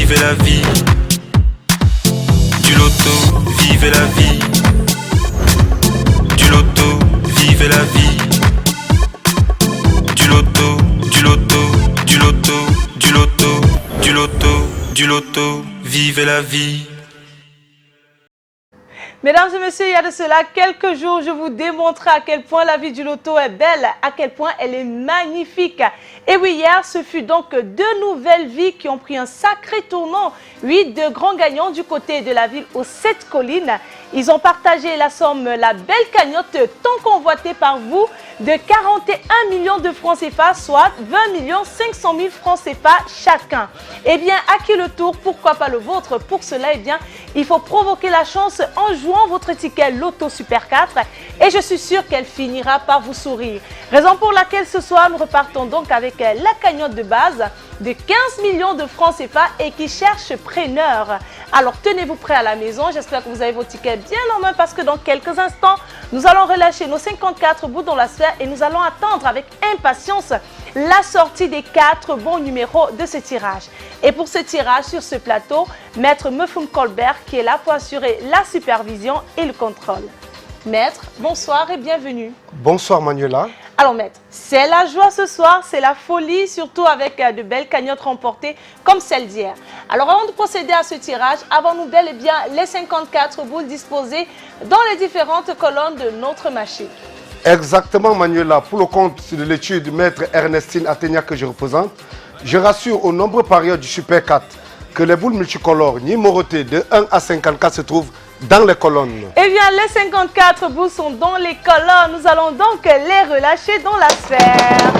vivez la vie. Du loto, vivez la vie. Du loto, vivez la vie. Du loto, du loto, du loto, du loto, du loto, du loto, vivez la vie. Mesdames et messieurs, il y a de cela quelques jours, je vous démontrais à quel point la vie du loto est belle, à quel point elle est magnifique. Et oui, hier, ce fut donc deux nouvelles vies qui ont pris un sacré tournant. Oui, deux grands gagnants du côté de la ville aux 7 collines. Ils ont partagé la somme, la belle cagnotte tant convoitée par vous, de 41 millions de francs CFA, soit 20 500 000 francs CFA chacun. Eh bien, à qui le tour? Pourquoi pas le vôtre? Pour cela, eh bien, il faut provoquer la chance en jouant votre ticket Loto Super 4 et je suis sûre qu'elle finira par vous sourire. Raison pour laquelle ce soir, nous repartons donc avec la cagnotte de base de 15 millions de francs CFA et qui cherche preneur. Alors, tenez-vous prêts à la maison. J'espère que vous avez vos tickets bien en main parce que dans quelques instants, nous allons relâcher nos 54 bouts dans la sphère et nous allons attendre avec impatience la sortie des 4 bons numéros de ce tirage. Et pour ce tirage sur ce plateau, Maître Mefum Colbert qui est là pour assurer la supervision et le contrôle. Maître, bonsoir et bienvenue. Bonsoir Manuela. Alors Maître, c'est la joie ce soir, c'est la folie, surtout avec de belles cagnottes remportées comme celle d'hier. Alors avant de procéder à ce tirage, avons-nous bel et bien les 54 boules disposées dans les différentes colonnes de notre machine? Exactement Manuela, pour le compte de l'étude du maître Ernestine Athénia que je représente, je rassure aux nombreux parieurs du Super 4 que les boules multicolores numérotées de 1 à 54 se trouvent dans les colonnes. Eh bien, les 54 boules sont dans les colonnes. Nous allons donc les relâcher dans la sphère.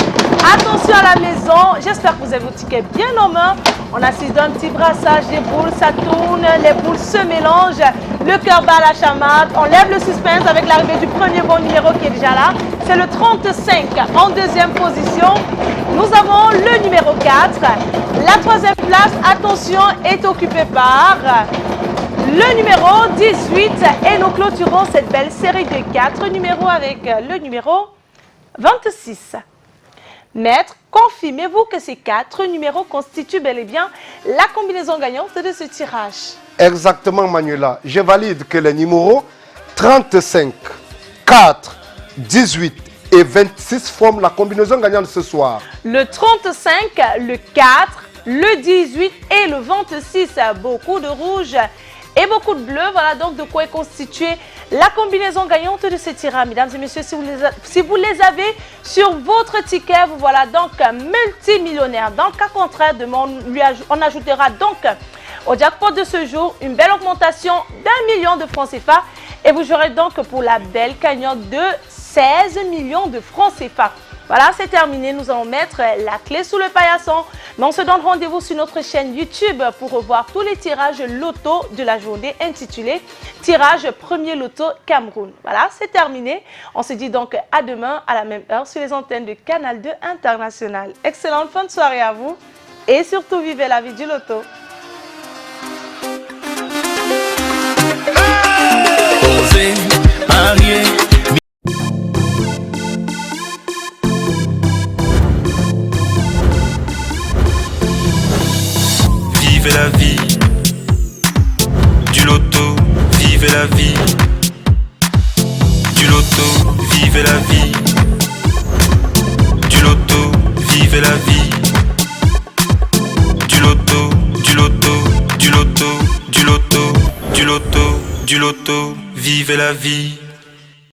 Attention à la maison. J'espère que vous avez vos tickets bien en main. On assiste d'un petit brassage des boules. Ça tourne, les boules se mélangent. Le cœur bat la chamade. On lève le suspense avec l'arrivée du premier bon numéro qui est déjà là. C'est le 35 en deuxième position. Nous avons le numéro 4. La troisième place, attention, est occupée par le numéro 18 et nous clôturons cette belle série de 4 numéros avec le numéro 26. Maître, confirmez-vous que ces 4 numéros constituent bel et bien la combinaison gagnante de ce tirage? Exactement Manuela, je valide que les numéros 35, 4, 18 et 26 forment la combinaison gagnante ce soir. Le 35, le 4, le 18 et le 26, beaucoup de rouge et beaucoup de bleu, voilà donc de quoi est constituée la combinaison gagnante de ce tirage. Mesdames et messieurs, si vous les avez sur votre ticket, vous voilà donc multimillionnaire. Dans le cas contraire, demain, on ajoutera donc au jackpot de ce jour une belle augmentation d'1 million de francs CFA et vous jouerez donc pour la belle cagnotte de 16 millions de francs CFA. Voilà, c'est terminé. Nous allons mettre la clé sous le paillasson. Mais on se donne rendez-vous sur notre chaîne YouTube pour revoir tous les tirages loto de la journée intitulé Tirage Premier Loto Cameroun. Voilà, c'est terminé. On se dit donc à demain à la même heure sur les antennes de Canal 2 International. Excellente fin de soirée à vous et surtout vivez la vie du loto. Osez, marier. Vivez la vie. Du loto, vivez la vie. Du loto, vivez la vie. Du loto, vivez la vie. Du loto, du loto, du loto, du loto, du loto, du loto, vivez la vie.